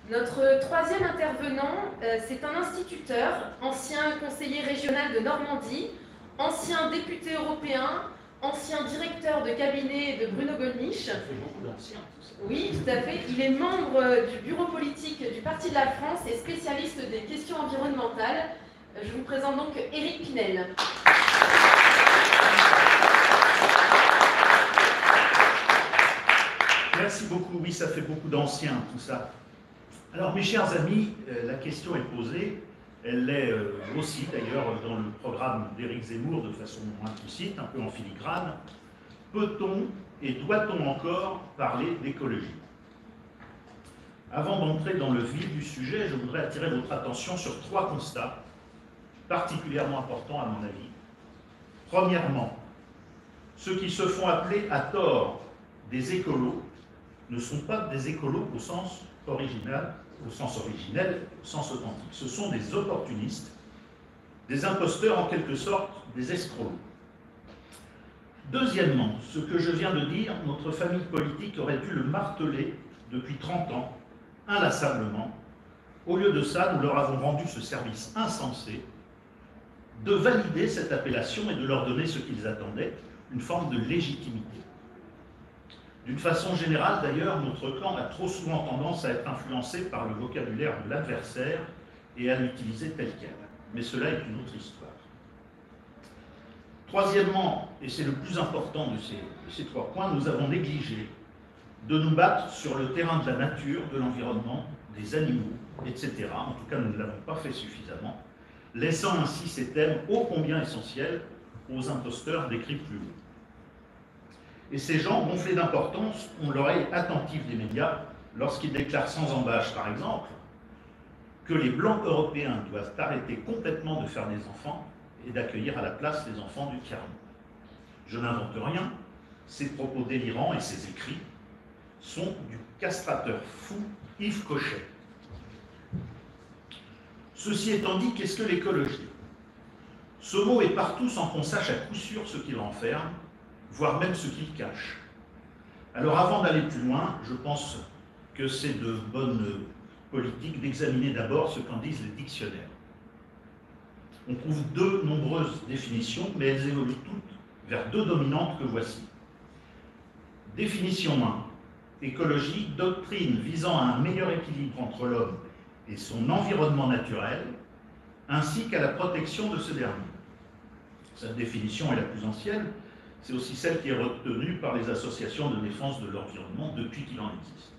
Notre troisième intervenant, c'est un instituteur, ancien conseiller régional de Normandie, ancien député européen, ancien directeur de cabinet de Bruno Gollnisch. Ça fait beaucoup d'anciens, tout ça. Oui, tout à fait. Il est membre du bureau politique du Parti de la France et spécialiste des questions environnementales. Je vous présente donc Éric Pinel. Merci beaucoup. Oui, ça fait beaucoup d'anciens, tout ça. Alors, mes chers amis, la question est posée. Elle l'est aussi, d'ailleurs, dans le programme d'Éric Zemmour, de façon implicite, un peu en filigrane. Peut-on et doit-on encore parler d'écologie? Avant d'entrer dans le vif du sujet, je voudrais attirer votre attention sur trois constats particulièrement importants à mon avis. Premièrement, ceux qui se font appeler à tort des écolos ne sont pas des écolos au sens original, au sens authentique. Ce sont des opportunistes, des imposteurs en quelque sorte, des escrocs. Deuxièmement, ce que je viens de dire, notre famille politique aurait dû le marteler depuis 30 ans, inlassablement. Au lieu de ça, nous leur avons rendu ce service insensé de valider cette appellation et de leur donner ce qu'ils attendaient, une forme de légitimité. D'une façon générale, d'ailleurs, notre camp a trop souvent tendance à être influencé par le vocabulaire de l'adversaire et à l'utiliser tel quel. Mais cela est une autre histoire. Troisièmement, et c'est le plus important de ces trois points, nous avons négligé de nous battre sur le terrain de la nature, de l'environnement, des animaux, etc. En tout cas, nous ne l'avons pas fait suffisamment, laissant ainsi ces thèmes ô combien essentiels aux imposteurs décrits plus haut. Et ces gens, gonflés d'importance, ont l'oreille attentive des médias lorsqu'ils déclarent sans embâche, par exemple, que les Blancs européens doivent arrêter complètement de faire des enfants et d'accueillir à la place les enfants du tiers-monde. Je n'invente rien, ces propos délirants et ces écrits sont du castrateur fou Yves Cochet. Ceci étant dit, qu'est-ce que l'écologie? Ce mot est partout sans qu'on sache à coup sûr ce qu'il renferme, voire même ce qu'il cache. Alors avant d'aller plus loin, je pense que c'est de bonne politique d'examiner d'abord ce qu'en disent les dictionnaires. On trouve deux nombreuses définitions, mais elles évoluent toutes vers deux dominantes que voici. Définition 1. Écologie, doctrine visant à un meilleur équilibre entre l'homme et son environnement naturel, ainsi qu'à la protection de ce dernier. Cette définition est la plus ancienne, c'est aussi celle qui est retenue par les associations de défense de l'environnement depuis qu'il en existe.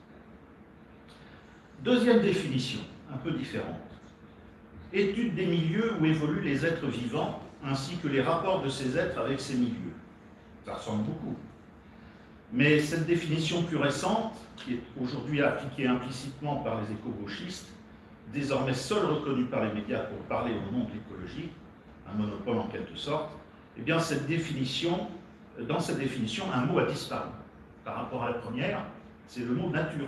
Deuxième définition, un peu différente. Étude des milieux où évoluent les êtres vivants, ainsi que les rapports de ces êtres avec ces milieux. Ça ressemble beaucoup. Mais cette définition plus récente, qui est aujourd'hui appliquée implicitement par les éco-gauchistes, désormais seule reconnue par les médias pour parler au nom de l'écologie, un monopole en quelque sorte, eh bien cette définition, dans cette définition, un mot a disparu. Par rapport à la première, c'est le mot nature.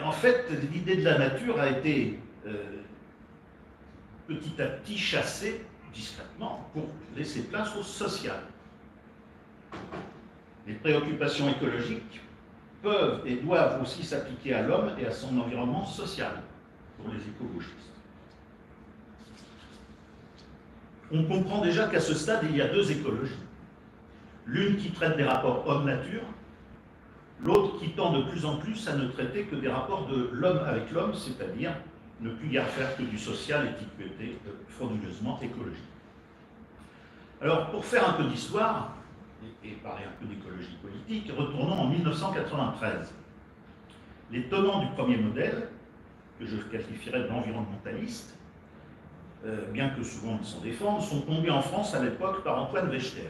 En fait, l'idée de la nature a été petit à petit chassée discrètement pour laisser place au social. Les préoccupations écologiques peuvent et doivent aussi s'appliquer à l'homme et à son environnement social, pour les éco-gauchistes. On comprend déjà qu'à ce stade, il y a deux écologies. L'une qui traite des rapports homme-nature, l'autre qui tend de plus en plus à ne traiter que des rapports de l'homme avec l'homme, c'est-à-dire ne plus guère faire que du social étiqueté frauduleusement écologique. Alors, pour faire un peu d'histoire, et parler un peu d'écologie politique, retournons en 1993. Les tenants du premier modèle, que je qualifierais d'environnementaliste, bien que souvent ils s'en défendent, sont tombés en France à l'époque par Antoine Wechter.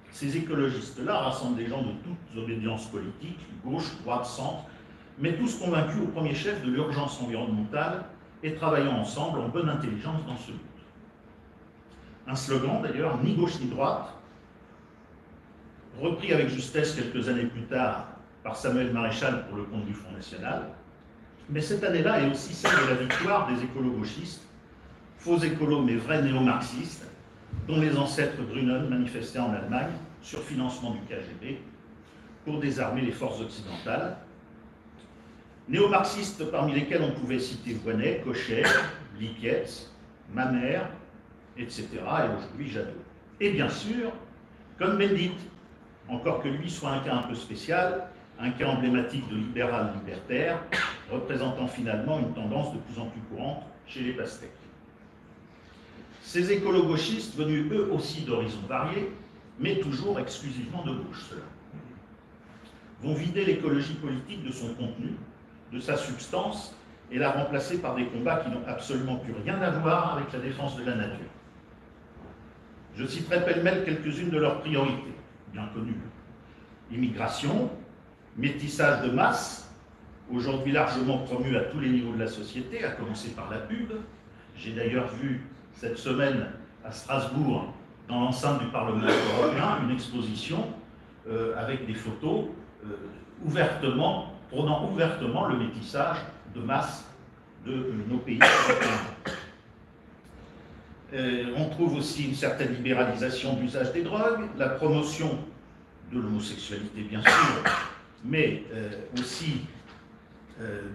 Ces écologistes-là rassemblent des gens de toutes obédiences politiques, gauche, droite, centre, mais tous convaincus au premier chef de l'urgence environnementale et travaillant ensemble en bonne intelligence dans ce but. Un slogan d'ailleurs, ni gauche ni droite, repris avec justesse quelques années plus tard par Samuel Maréchal pour le compte du Front National, mais cette année-là est aussi celle de la victoire des écolo-gauchistes, faux écolos mais vrais néo-marxistes, dont les ancêtres Grünen manifestaient en Allemagne sur financement du KGB pour désarmer les forces occidentales, Néo-marxistes parmi lesquels on pouvait citer Voynet, Cochet, Lippietz, Mamère, etc. et aujourd'hui Jadot. Et bien sûr, Cohn-Bendit, encore que lui soit un cas un peu spécial, un cas emblématique de libéral libertaire, représentant finalement une tendance de plus en plus courante chez les pastèques. Ces écolo-gauchistes, venus eux aussi d'horizons variés, mais toujours exclusivement de gauche, ceux-là, vont vider l'écologie politique de son contenu, de sa substance, et la remplacer par des combats qui n'ont absolument plus rien à voir avec la défense de la nature. Je citerai pêle-mêle quelques-unes de leurs priorités, bien connues. Immigration, métissage de masse, aujourd'hui largement promu à tous les niveaux de la société, à commencer par la pub. J'ai d'ailleurs vu cette semaine à Strasbourg, dans l'enceinte du Parlement européen, une exposition avec des photos prônant ouvertement le métissage de masse de nos pays européens. On trouve aussi une certaine libéralisation de l'usage des drogues, la promotion de l'homosexualité bien sûr, mais aussi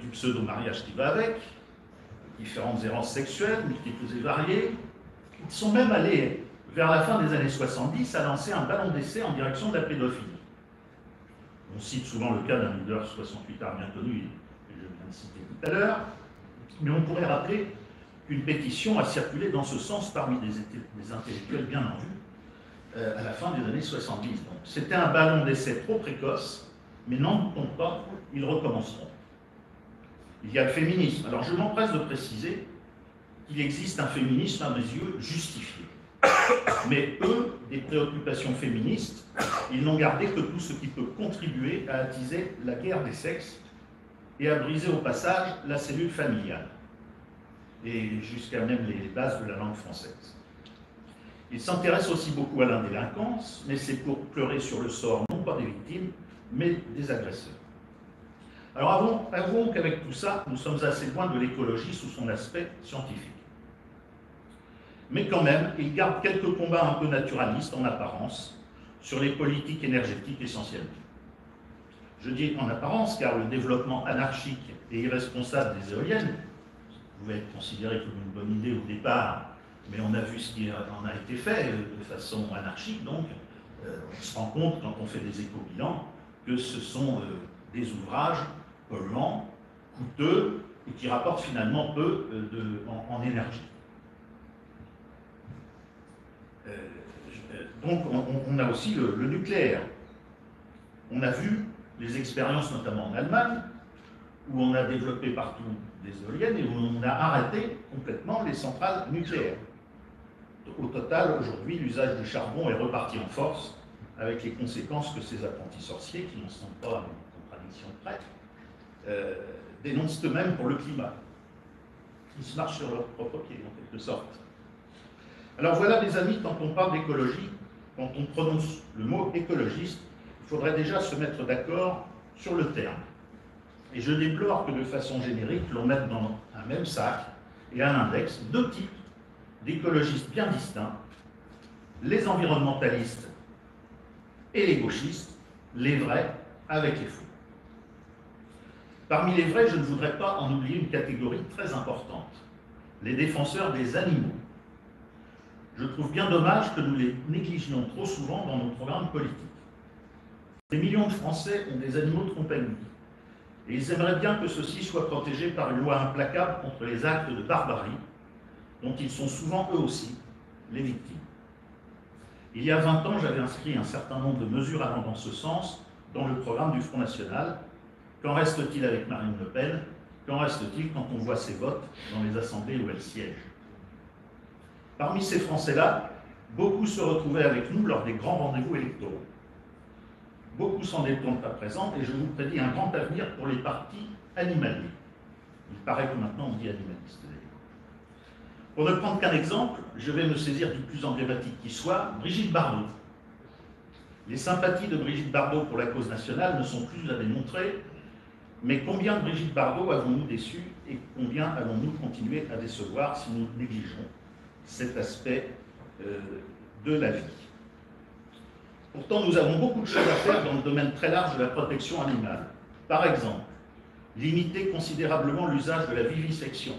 du pseudo-mariage qui va avec, différentes errances sexuelles, multiples et variées. Ils sont même allés, vers la fin des années 70, à lancer un ballon d'essai en direction de la pédophilie. On cite souvent le cas d'un leader 68ard bien connu, que je viens de citer tout à l'heure, mais on pourrait rappeler qu'une pétition a circulé dans ce sens parmi des intellectuels bien en vue à la fin des années 70. Donc c'était un ballon d'essai trop précoce, mais n'en doutons pas, ils recommenceront. Il y a le féminisme. Alors je m'empresse de préciser qu'il existe un féminisme à mes yeux justifié. Mais eux, des préoccupations féministes, ils n'ont gardé que tout ce qui peut contribuer à attiser la guerre des sexes et à briser au passage la cellule familiale, et jusqu'à même les bases de la langue française. Ils s'intéressent aussi beaucoup à l'indélinquance, mais c'est pour pleurer sur le sort non pas des victimes, mais des agresseurs. Alors avouons qu'avec tout ça, nous sommes assez loin de l'écologie sous son aspect scientifique. Mais quand même, ils gardent quelques combats un peu naturalistes en apparence sur les politiques énergétiques essentiellement. Je dis en apparence car le développement anarchique et irresponsable des éoliennes pouvait être considéré comme une bonne idée au départ, mais on a vu ce qui en a été fait de façon anarchique, donc on se rend compte quand on fait des éco-bilans que ce sont des ouvrages polluants, coûteux et qui rapportent finalement peu en énergie. Donc on a aussi le nucléaire. On a vu les expériences notamment en Allemagne, où on a développé partout des éoliennes et où on a arrêté complètement les centrales nucléaires. Au total, aujourd'hui, l'usage du charbon est reparti en force, avec les conséquences que ces apprentis sorciers, qui n'en sont pas une contradiction près, dénoncent eux-mêmes pour le climat. Ils se marchent sur leur propre pied, en quelque sorte. Alors voilà, mes amis, quand on parle d'écologie, quand on prononce le mot écologiste, il faudrait déjà se mettre d'accord sur le terme. Et je déplore que de façon générique, l'on mette dans un même sac et un index deux types d'écologistes bien distincts, les environnementalistes et les gauchistes, les vrais avec les faux. Parmi les vrais, je ne voudrais pas en oublier une catégorie très importante, les défenseurs des animaux. Je trouve bien dommage que nous les négligions trop souvent dans nos programmes politiques. Des millions de Français ont des animaux de compagnie, et ils aimeraient bien que ceux-ci soient protégés par une loi implacable contre les actes de barbarie, dont ils sont souvent eux aussi les victimes. Il y a 20 ans, j'avais inscrit un certain nombre de mesures allant dans ce sens dans le programme du Front National. Qu'en reste-t-il avec Marine Le Pen? Qu'en reste-t-il quand on voit ses votes dans les assemblées où elle siège? Parmi ces Français-là, beaucoup se retrouvaient avec nous lors des grands rendez-vous électoraux. Beaucoup s'en détournent à présent, et je vous prédis un grand avenir pour les partis animaliers. Il paraît que maintenant on dit animaliste. Pour ne prendre qu'un exemple, je vais me saisir du plus emblématique qui soit, Brigitte Bardot. Les sympathies de Brigitte Bardot pour la cause nationale ne sont plus à démontrer, mais combien de Brigitte Bardot avons-nous déçus et combien allons-nous continuer à décevoir si nous négligeons cet aspect de la vie? Pourtant, nous avons beaucoup de choses à faire dans le domaine très large de la protection animale. Par exemple, limiter considérablement l'usage de la vivisection,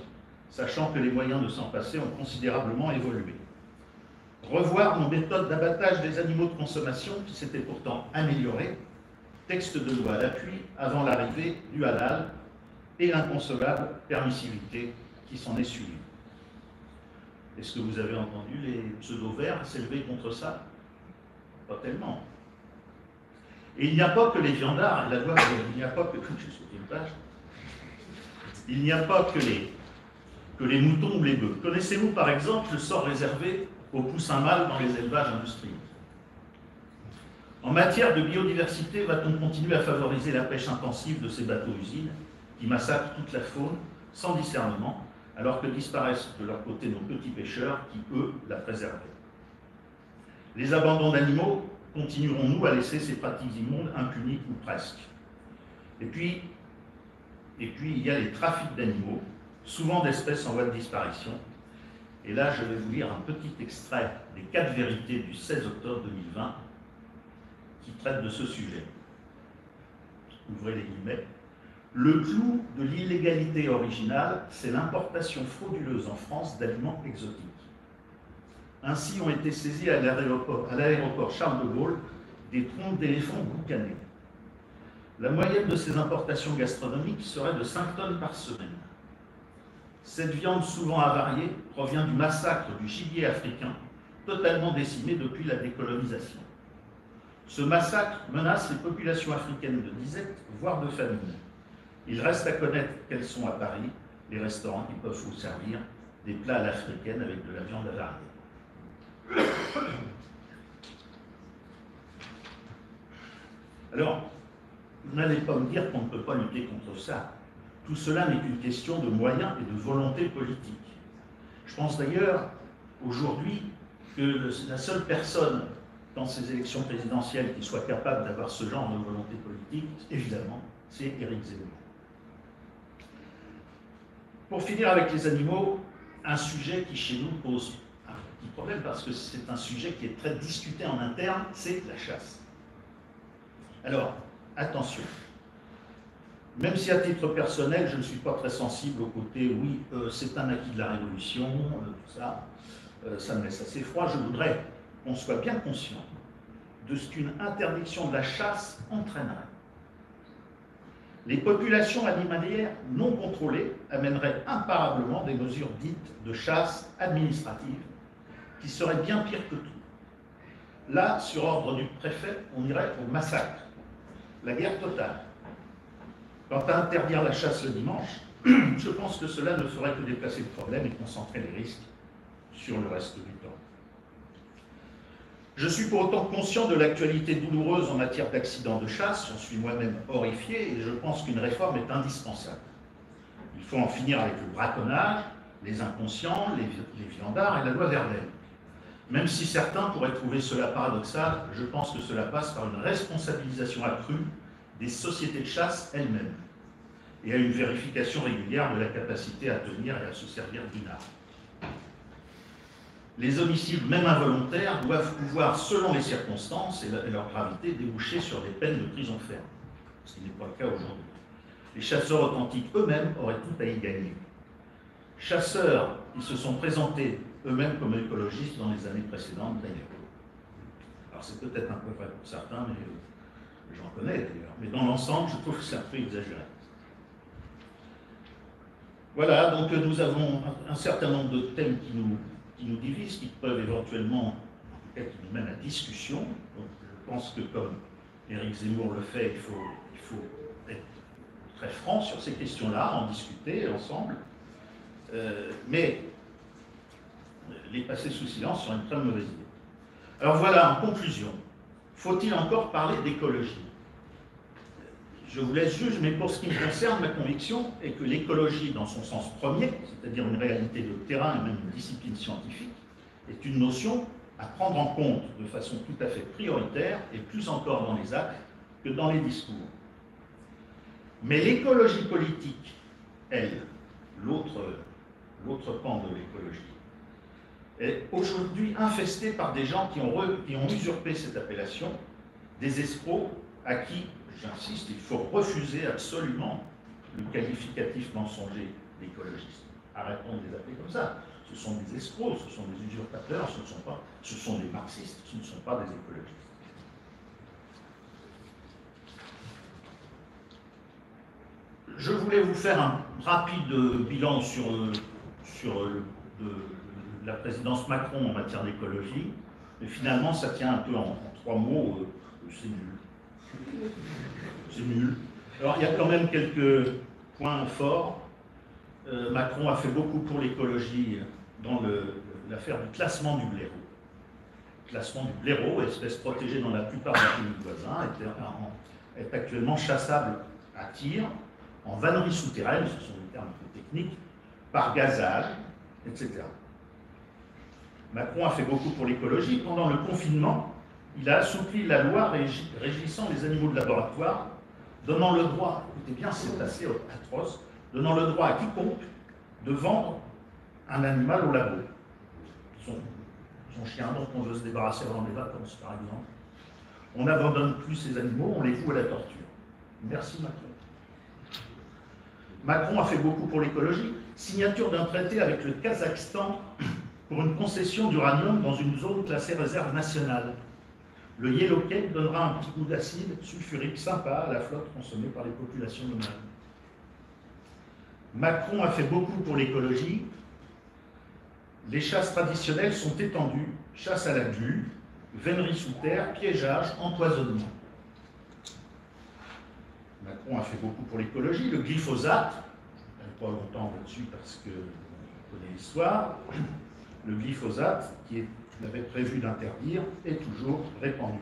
sachant que les moyens de s'en passer ont considérablement évolué. Revoir nos méthodes d'abattage des animaux de consommation qui s'étaient pourtant améliorées, texte de loi à l'appui avant l'arrivée du halal et l'inconcevable permissivité qui s'en est suivie. Est-ce que vous avez entendu les pseudo-verts s'élever contre ça? Pas tellement. Et il n'y a pas que les viandards, la loi, il n'y a pas que, je saute une page, il n'y a pas que les moutons ou les bœufs. Connaissez-vous par exemple le sort réservé aux poussins mâles dans les élevages industriels? En matière de biodiversité, va-t-on continuer à favoriser la pêche intensive de ces bateaux-usines qui massacrent toute la faune sans discernement, alors que disparaissent de leur côté nos petits pêcheurs qui, eux, la préservaient? Les abandons d'animaux, continuerons-nous à laisser ces pratiques immondes impunies ou presque? Et puis, il y a les trafics d'animaux, souvent d'espèces en voie de disparition. Et là, je vais vous lire un petit extrait des 4 vérités du 16 octobre 2020 qui traitent de ce sujet. Ouvrez les guillemets. Le clou de l'illégalité originale, c'est l'importation frauduleuse en France d'aliments exotiques. Ainsi ont été saisis à l'aéroport Charles de Gaulle des trompes d'éléphants boucanés. La moyenne de ces importations gastronomiques serait de 5 tonnes par semaine. Cette viande souvent avariée provient du massacre du gibier africain, totalement décimé depuis la décolonisation. Ce massacre menace les populations africaines de disette, voire de famine. Il reste à connaître quels sont à Paris les restaurants qui peuvent vous servir des plats à l'africaine avec de la viande avariée. Alors, vous n'allez pas me dire qu'on ne peut pas lutter contre ça. Tout cela n'est qu'une question de moyens et de volonté politique. Je pense d'ailleurs, aujourd'hui, que la seule personne dans ces élections présidentielles qui soit capable d'avoir ce genre de volonté politique, évidemment, c'est Éric Zemmour. Pour finir avec les animaux, un sujet qui chez nous pose un petit problème, parce que c'est un sujet qui est très discuté en interne, c'est la chasse. Alors, attention. Même si à titre personnel, je ne suis pas très sensible au côté, oui, c'est un acquis de la Révolution, tout ça, ça me laisse assez froid. Je voudrais qu'on soit bien conscient de ce qu'une interdiction de la chasse entraînerait. Les populations animalières non contrôlées amèneraient imparablement des mesures dites de chasse administrative qui seraient bien pires que tout. Là, sur ordre du préfet, on irait au massacre, la guerre totale. Quant à interdire la chasse le dimanche, je pense que cela ne ferait que déplacer le problème et concentrer les risques sur le reste du temps. Je suis pour autant conscient de l'actualité douloureuse en matière d'accidents de chasse, j'en suis moi-même horrifié et je pense qu'une réforme est indispensable. Il faut en finir avec le braconnage, les inconscients, les viandards et la loi Verdel. Même si certains pourraient trouver cela paradoxal, je pense que cela passe par une responsabilisation accrue des sociétés de chasse elles-mêmes et à une vérification régulière de la capacité à tenir et à se servir d'une arme. Les homicides, même involontaires, doivent pouvoir, selon les circonstances et leur gravité, déboucher sur des peines de prison ferme, ce qui n'est pas le cas aujourd'hui. Les chasseurs authentiques eux-mêmes auraient tout à y gagner. Chasseurs qui se sont présentés eux-mêmes comme écologistes dans les années précédentes d'ailleurs. Alors c'est peut-être un peu vrai pour certains, mais j'en connais d'ailleurs. Mais dans l'ensemble, je trouve que c'est un peu exagéré. Voilà, donc nous avons un certain nombre de thèmes qui nous divisent, qui peuvent éventuellement, en tout cas qui nous mènent à discussion. Donc je pense que comme Éric Zemmour le fait, il faut être très franc sur ces questions-là, en discuter ensemble. Mais les passer sous silence serait une très mauvaise idée. Alors voilà, en conclusion, faut-il encore parler d'écologie? Je vous laisse juger, mais pour ce qui me concerne, ma conviction est que l'écologie, dans son sens premier, c'est-à-dire une réalité de terrain et même une discipline scientifique, est une notion à prendre en compte de façon tout à fait prioritaire, et plus encore dans les actes que dans les discours. Mais l'écologie politique, elle, l'autre pan de l'écologie, est aujourd'hui infestée par des gens qui ont usurpé cette appellation, des escrocs à qui, j'insiste, il faut refuser absolument le qualificatif mensonger d'écologistes. Arrêtons de les appeler comme ça. Ce sont des escrocs, ce sont des usurpateurs, ce sont des marxistes, ce ne sont pas des écologistes. Je voulais vous faire un rapide bilan sur la présidence Macron en matière d'écologie. Mais finalement, ça tient un peu en 3 mots. C'est nul. C'est nul. Alors, il y a quand même quelques points forts. Macron a fait beaucoup pour l'écologie dans l'affaire du classement du blaireau. Le classement du blaireau, espèce protégée dans la plupart des pays voisins, est actuellement chassable à tir, en vannerie souterraine, ce sont des termes un peu techniques, par gazage, etc. Macron a fait beaucoup pour l'écologie. Pendant le confinement, il a assoupli la loi régissant les animaux de laboratoire, donnant le droit, écoutez bien, c'est assez atroce, donnant le droit à quiconque de vendre un animal au labo. Son chien dont on veut se débarrasser avant les vacances, par exemple. On n'abandonne plus ces animaux, on les fout à la torture. Merci Macron. Macron a fait beaucoup pour l'écologie. Signature d'un traité avec le Kazakhstan pour une concession d'uranium dans une zone classée réserve nationale. Le Yellow Cake donnera un petit goût d'acide sulfurique sympa à la flotte consommée par les populations nomades. Macron a fait beaucoup pour l'écologie. Les chasses traditionnelles sont étendues, chasse à la glu, vénerie sous terre, piégeage, empoisonnement. Macron a fait beaucoup pour l'écologie. Le glyphosate, je ne vais pas longtemps là-dessus parce que on connaît l'histoire, le glyphosate, qu'il avait prévu d'interdire, est toujours répandu.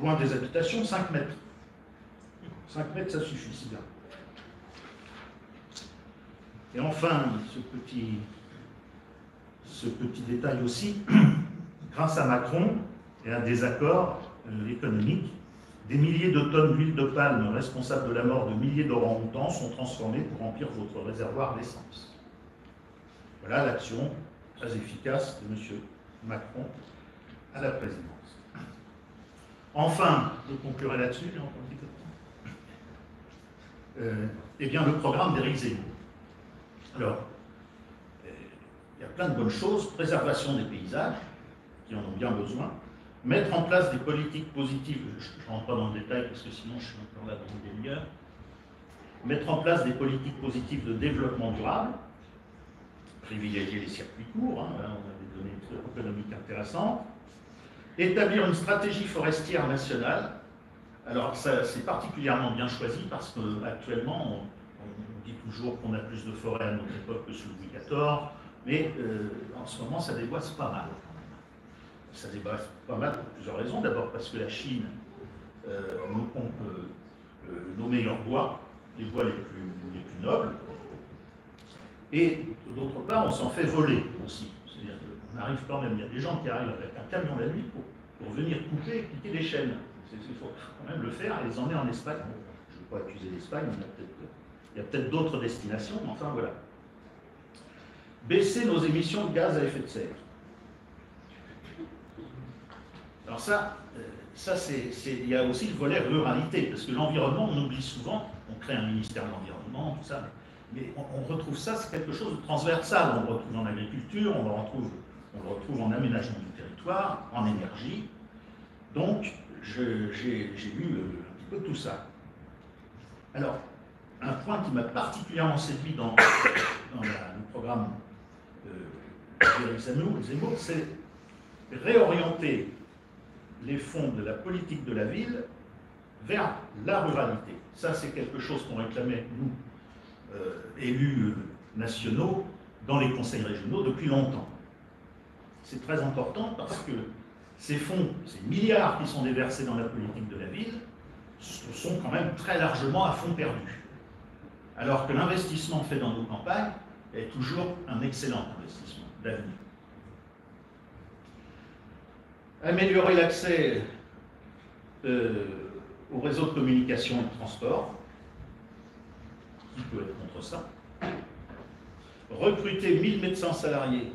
Loin des habitations, 5 mètres. 5 mètres, ça suffit, c'est bien. Et enfin, ce petit détail aussi, grâce à Macron et à des accords économiques, des milliers de tonnes d'huile de palme responsables de la mort de milliers d'orang-outans sont transformées pour remplir votre réservoir d'essence. Voilà l'action très efficace de M. Macron à la présidence. Enfin, je conclurai là-dessus, j'ai encore un petit peu de temps. Eh bien, le programme d'Éric Zemmour. Alors, il y a plein de bonnes choses. Préservation des paysages, qui en ont bien besoin. Mettre en place des politiques positives, je ne rentre pas dans le détail parce que sinon je suis encore là dans une demi-heure. Mettre en place des politiques positives de développement durable, privilégier les circuits courts, hein, là on a des données économiques intéressantes. Établir une stratégie forestière nationale. Alors ça c'est particulièrement bien choisi parce qu'actuellement on dit toujours qu'on a plus de forêts à notre époque que sous Louis XIV, mais en ce moment ça déboisse pas mal. Ça déboisse pas mal pour plusieurs raisons. D'abord parce que la Chine nous pompe nos meilleurs bois, les bois les plus nobles, et d'autre part on s'en fait voler aussi. C'est-à-dire qu'on arrive quand même, il y a des gens qui arrivent avec un camion la nuit pour venir couper et piquer des chênes. Il faut quand même le faire et les emmener en Espagne. Bon, je ne veux pas accuser l'Espagne, il y a peut-être d'autres destinations, mais enfin voilà. Baisser nos émissions de gaz à effet de serre. Alors ça il y a aussi le volet ruralité, parce que l'environnement, on oublie souvent, on crée un ministère de l'environnement, tout ça, mais on retrouve ça, c'est quelque chose de transversal. On le retrouve en agriculture, on le retrouve en aménagement du territoire, en énergie. Donc, j'ai lu un petit peu de tout ça. Alors, un point qui m'a particulièrement séduit dans le programme d'Éric Zemmour, c'est réorienter les fonds de la politique de la ville vers la ruralité. Ça, c'est quelque chose qu'on réclamait, nous, élus nationaux, dans les conseils régionaux depuis longtemps. C'est très important parce que ces fonds, ces milliards qui sont déversés dans la politique de la ville, sont quand même très largement à fond perdu. Alors que l'investissement fait dans nos campagnes est toujours un excellent investissement d'avenir. Améliorer l'accès au réseau de communication et de transport. Qui peut être contre ça? Recruter 1000 médecins salariés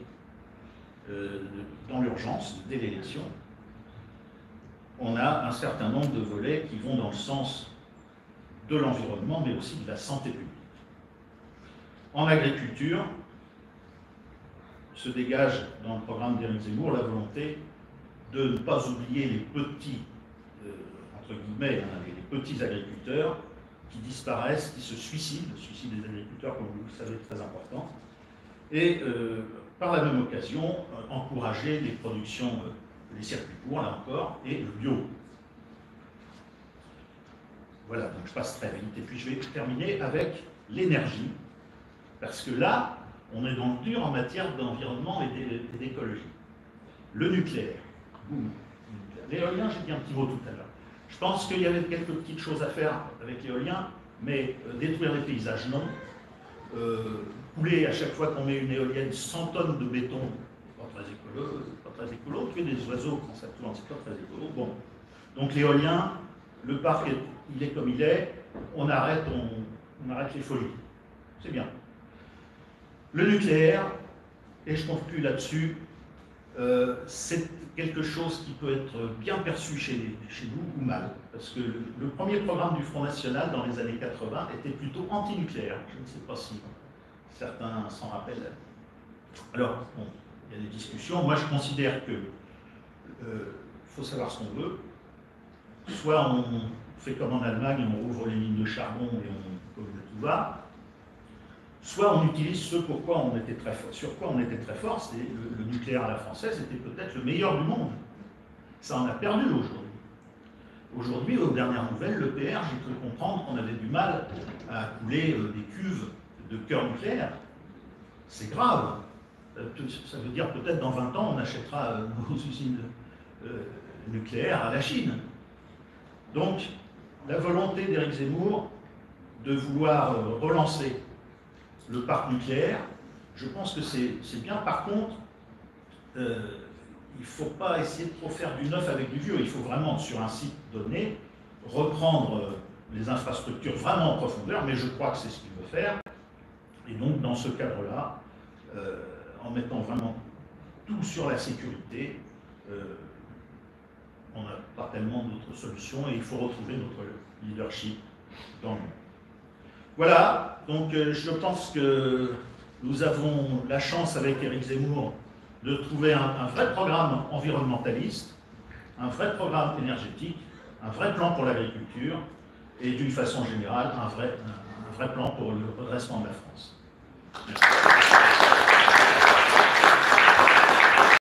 dans l'urgence, dès l'élection. On a un certain nombre de volets qui vont dans le sens de l'environnement, mais aussi de la santé publique. En agriculture, se dégage dans le programme d'Éric Zemmour la volonté de ne pas oublier les petits, entre guillemets, les petits agriculteurs qui disparaissent, qui se suicident. Le suicide des agriculteurs, comme vous le savez, est très important. Et par la même occasion, encourager les productions, les circuits courts, là encore, et le bio. Voilà, donc je passe très vite. Et puis je vais terminer avec l'énergie, parce que là, on est dans le dur en matière d'environnement et d'écologie. Le nucléaire. Boum. L'éolien, j'ai dit un petit mot tout à l'heure. Je pense qu'il y avait quelques petites choses à faire avec l'éolien, mais détruire les paysages, non. Couler à chaque fois qu'on met une éolienne 100 tonnes de béton, pas très écolo, tuer des oiseaux quand ça tourne, c'est pas très écolo. Bon. Donc l'éolien, le parc, il est comme il est, on arrête les folies. C'est bien. Le nucléaire, et je conclue là-dessus, c'est quelque chose qui peut être bien perçu chez nous ou mal. Parce que le premier programme du Front National dans les années 80 était plutôt anti-nucléaire. Je ne sais pas si certains s'en rappellent. Alors, bon, il y a des discussions. Moi, je considère que faut savoir ce qu'on veut. Soit on fait comme en Allemagne, on rouvre les mines de charbon et on tout va. Soit on utilise ce sur quoi on était très fort, c'est le nucléaire à la française était peut-être le meilleur du monde. Ça en a perdu aujourd'hui. Aujourd'hui, aux dernières nouvelles, l'EPR, j'ai cru comprendre qu'on avait du mal à couler des cuves de cœur nucléaire. C'est grave. Ça veut dire peut-être dans 20 ans, on achètera nos usines nucléaires à la Chine. Donc, la volonté d'Éric Zemmour de vouloir relancer le parc nucléaire, je pense que c'est bien. Par contre, il ne faut pas essayer de trop faire du neuf avec du vieux. Il faut vraiment, sur un site donné, reprendre les infrastructures vraiment en profondeur, mais je crois que c'est ce qu'il veut faire. Et donc, dans ce cadre-là, en mettant vraiment tout sur la sécurité, on n'a pas tellement d'autres solutions et il faut retrouver notre leadership dans le monde. Voilà, donc je pense que nous avons la chance avec Éric Zemmour de trouver un vrai programme environnementaliste, un vrai programme énergétique, un vrai plan pour l'agriculture et d'une façon générale un vrai plan pour le redressement de la France. Merci.